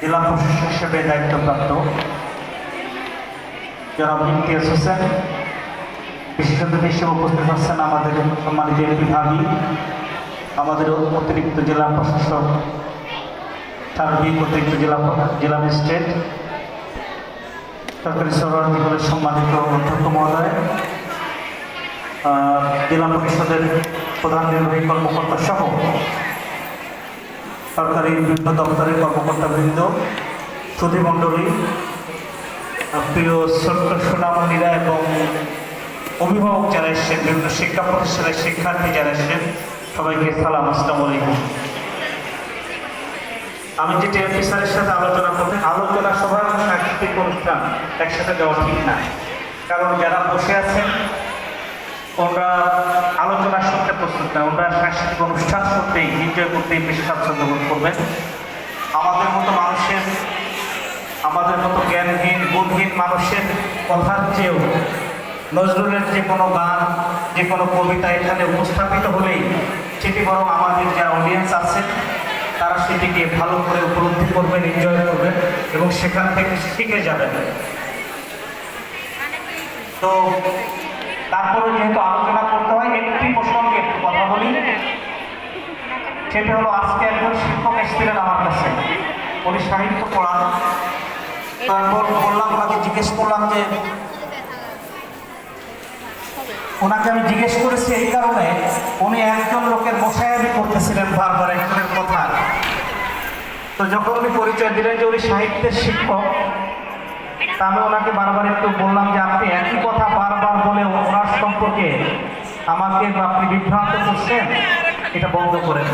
জেলা প্রশাসক হিসেবে দায়িত্বপ্রাপ্ত জনাব ইমতিয়াজ হোসেন, বিশেষ অতিথি হিসেবে উপস্থিত আছেন আমাদের সম্মানিত এমপি ভাবি, আমাদের অতিরিক্ত জেলা প্রশাসক, সার্বিক অতিরিক্ত জেলা ম্যাজিস্ট্রেট, সরকারি সরবরাহ কলেজ সম্মানিত অধ্যক্ষ মহোদয়, জেলা পরিষদের প্রধান নির্বাহী কর্মকর্তা সহ সরকারি বিভিন্ন দপ্তরের কর্মকর্তাবৃন্দ, সুধীমণ্ডলী, প্রিয় ছোট্ট সোনামণিরা এবং অভিভাবক যারা এসেছেন, বিভিন্ন শিক্ষা প্রতিষ্ঠানের শিক্ষার্থী যারা এসেছেন, সবাইকে সালাম, আসসালামু আলাইকুম। আমি যেটি এমপি স্যারের সাথে আলোচনা করতেন, আলোচনা সভা এবং সাংস্কৃতিক অনুষ্ঠান একসাথে দেওয়া ঠিক না, কারণ যারা বসে আছেন ওরা আলোচনা শুনতে প্রস্তুত না, ওরা সাংস্কৃতিক অনুষ্ঠান শুনতেই এনজয় করতেই বেশি স্বাচ্ছন্দ্য বোধ করবেন। আমাদের মতো মানুষের, আমাদের মতো জ্ঞানহীন বোধহীন মানুষের কথার চেয়েও নজরুলের যে কোনো গান, যে কোনো কবিতা এখানে উপস্থাপিত হলেই সেটি বরং আমাদের যারা অডিয়েন্স আছে তারা সেটিকে ভালো করে উপলব্ধি করবেন, এনজয় করবেন এবং সেখান থেকে শিখে যাবেন। তো তারপরে যেহেতু আলোচনা করতে হয়, একটি প্রসঙ্গে একটু কথা বলি। সেটা হলো, আজকে একজন শিক্ষক এসেছিলেন আমার কাছে, উনি সাহিত্য পড়ান। তারপর বললাম, ওনাকে জিজ্ঞেস করলাম যে, ওনাকে আমি জিজ্ঞেস করেছি এই কারণে, উনি একজন লোকের মোশায়েরি করতেছিলেন বারবার একজনের কথা। তো যখন উনি পরিচয় দিলেন যে উনি সাহিত্যের শিক্ষক, তা আমি ওনাকে বারবার একটু বললাম যে আপনি একই কথা বারবার বলে ওনার সম্পর্কে আমাকে আপনি বিভ্রান্ত করছেন, এটা বন্ধ করেন,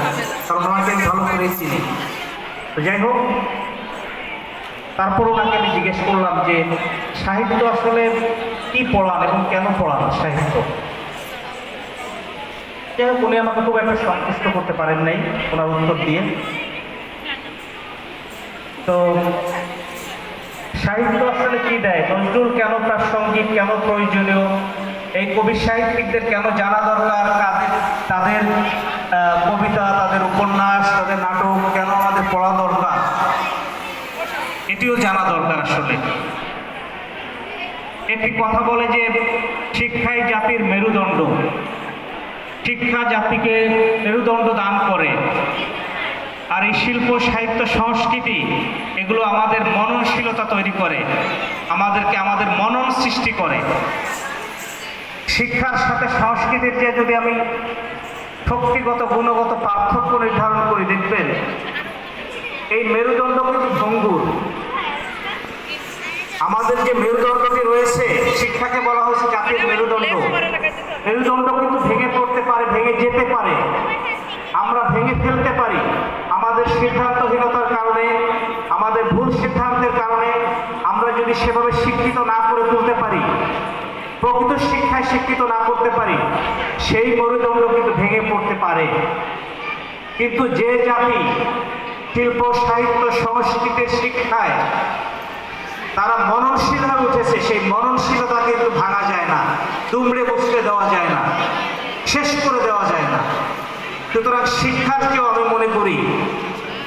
কারণ ওনাকে আমি ভালো করে চিনি। তো যাই হোক, তারপর ওনাকে আমি জিজ্ঞেস করলাম যে সাহিত্য আসলে কি পড়ান এবং কেন পড়ান সাহিত্য। যাই হোক, উনি আমাকে খুব একটা সন্তুষ্ট করতে পারেন নাই ওনার উত্তর দিয়ে। তো সাহিত্য আসলে কি দেয়, নজরুল কেন প্রাসঙ্গিক, কেন প্রয়োজনীয়, এই কবি সাহিত্যিকদের কেন জানা দরকার, তাদের কবিতা, তাদের উপন্যাস, তাদের নাটক কেন আমাদের পড়া দরকার, এটিও জানা দরকার। আসলে একটি কথা বলে যে শিক্ষাই জাতির মেরুদণ্ড, শিক্ষা জাতিকে মেরুদণ্ড দান করে। আর এই শিল্প, সাহিত্য, সংস্কৃতি এগুলো আমাদের মননশীলতা তৈরি করে, আমাদের মনন সৃষ্টি করে। শিক্ষার সাথে সংস্কৃতির যে যদি আমি শক্তিগত গুণগত পার্থক্য নির্ধারণ করি, দেখবেন এই মেরুদণ্ড কিন্তু ভঙ্গুর। আমাদের যে মেরুদণ্ডটি রয়েছে, শিক্ষাকে বলা হয়েছে জাতির মেরুদণ্ড। মেরুদণ্ড কিন্তু ভেঙে পড়তে পারে, ভেঙে যেতে পারে, আমরা ভেঙে ফেলতে পারি আমাদের সিদ্ধান্তহীনতার কারণে, আমাদের ভুল সিদ্ধান্তের কারণে। আমরা যদি সেভাবে শিক্ষিত না করে তুলতে পারি, প্রকৃত শিক্ষায় শিক্ষিত না করতে পারি, সেই মেরুদণ্ড কিন্তু ভেঙে পড়তে পারে। কিন্তু যে জাতি শিল্প, সাহিত্য, সংস্কৃতির শিক্ষায় তারা মননশীল হয়ে উঠেছে, সেই মননশীলতা কিন্তু ভাঙা যায় না, দুমড়ে মুচড়ে দেওয়া যায় না, শেষ করে দেওয়া যায় না। সুতরাং শিক্ষার্থীও আমি মনে করি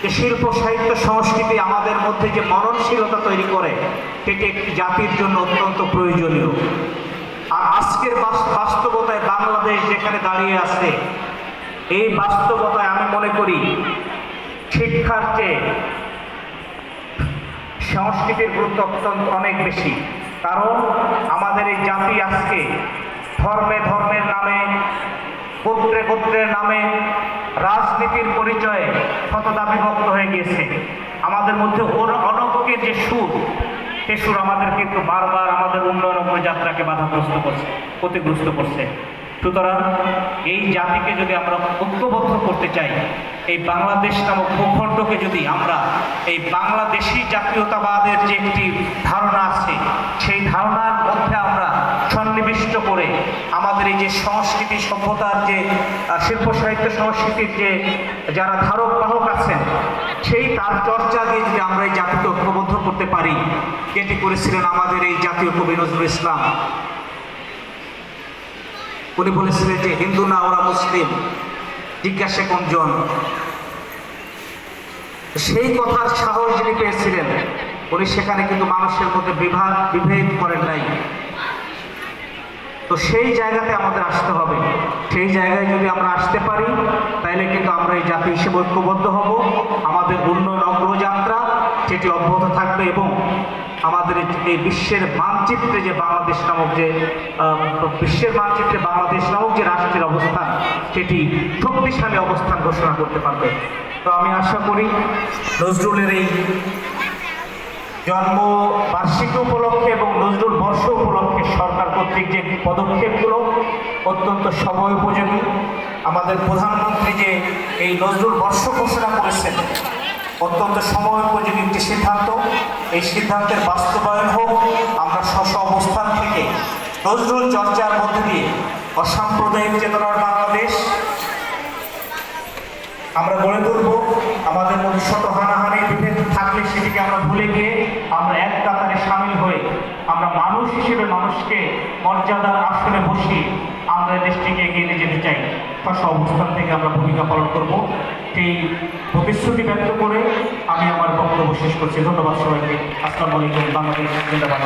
যে শিল্প, সাহিত্য, সংস্কৃতি আমাদের মধ্যে যে মননশীলতা তৈরি করে, সেটি একটি জাতির জন্য অত্যন্ত প্রয়োজনীয়। আর আজকের বাস্তবতায় বাংলাদেশ যেখানে দাঁড়িয়ে আছে, এই বাস্তবতায় আমি মনে করি শিক্ষার চেয়ে সংস্কৃতির গুরুত্ব অত্যন্ত অনেক বেশি। কারণ আমাদের এই জাতি আজকে ধর্মের নামে, গোত্রের নামে, রাজনীতির পরিচয়ে শতদা বিভক্ত হয়ে গিয়েছে। আমাদের মধ্যে অনৈক্যের যে সুর, সে সুর আমাদের কিন্তু বারবার আমাদের উন্নয়ন যাত্রাকে বাধাগ্রস্ত করছে, ক্ষতিগ্রস্ত করছে। সুতরাং এই জাতিকে যদি আমরা ঐক্যবদ্ধ করতে চাই, এই বাংলাদেশ নামক ভূখণ্ডকে যদি আমরা এই বাংলাদেশি জাতীয়তাবাদের যে একটি ধারণা আছে, সেই ধারণার মধ্যে আমরা সন্নিবিষ্ট করে আমাদের এই যে সংস্কৃতি, সভ্যতার যে শিল্প, সাহিত্য, সংস্কৃতির যে যারা ধারক বাহক আছেন, সেই তার চর্চা দিয়ে যদি আমরা এই জাতিকে ঐক্যবদ্ধ করতে পারি, যেটি করেছিলেন আমাদের এই জাতীয় কবি নজরুল ইসলাম। উনি বলেছিলেন যে হিন্দু না ওরা মুসলিম, জিজ্ঞাসা কোনজন। সেই কথার সাহস যিনি পেয়েছিলেন, উনি সেখানে কিন্তু মানুষের মধ্যে বিভেদ করেন নাই। তো সেই জায়গাতে আমাদের আসতে হবে। সেই জায়গায় যদি আমরা আসতে পারি, তাইলে কিন্তু আমরা এই জাতি হিসেবে ঐক্যবদ্ধ হব। আমাদের উন্নয়ন অগ্রযাত্রা সেটি অব্যাহত থাকবে এবং আমাদের এই বিশ্বের মানচিত্রে যে বাংলাদেশ নামক যে রাষ্ট্রের অবস্থান, সেটি শক্তিশালী অবস্থান ঘোষণা করতে পারবে। তো আমি আশা করি নজরুলের এই জন্ম বার্ষিকী উপলক্ষে এবং নজরুল বর্ষ উপলক্ষে সরকার কর্তৃক যে পদক্ষেপগুলো অত্যন্ত সময় উপযোগী। আমাদের প্রধানমন্ত্রী যে এই নজরুল বর্ষ ঘোষণা করেছেন, অত্যন্ত সময় উপযোগী একটি সিদ্ধান্ত। এই সিদ্ধান্তের বাস্তবায়ন হোক। আমরা স্ব অবস্থান থেকে নজরুল চর্চার মধ্যে দিয়ে অসাম্প্রদায়িক চেতনার বাংলাদেশ আমরা গড়ে তুলব। আমাদের মধ্যে শত হানাহানি বিভেদ থাকলে সেটিকে আমরা ভুলে গিয়ে আমরা এক কাতারে সামিল হয়ে আমরা মানুষ হিসেবে মানুষকে মর্যাদার আসনে বসিয়ে আমরা দেশটিকে এগিয়ে নিয়ে যেতে চাই। স্ব অবস্থান থেকে আমরা ভূমিকা পালন করব, সেই প্রতিশ্রুতি ব্যক্ত করে আমি আমার বক্তব্য শেষ করছি। ধন্যবাদ সবাইকে। আসসালামু আলাইকুম। বাংলাদেশ জিন্দাবাদ।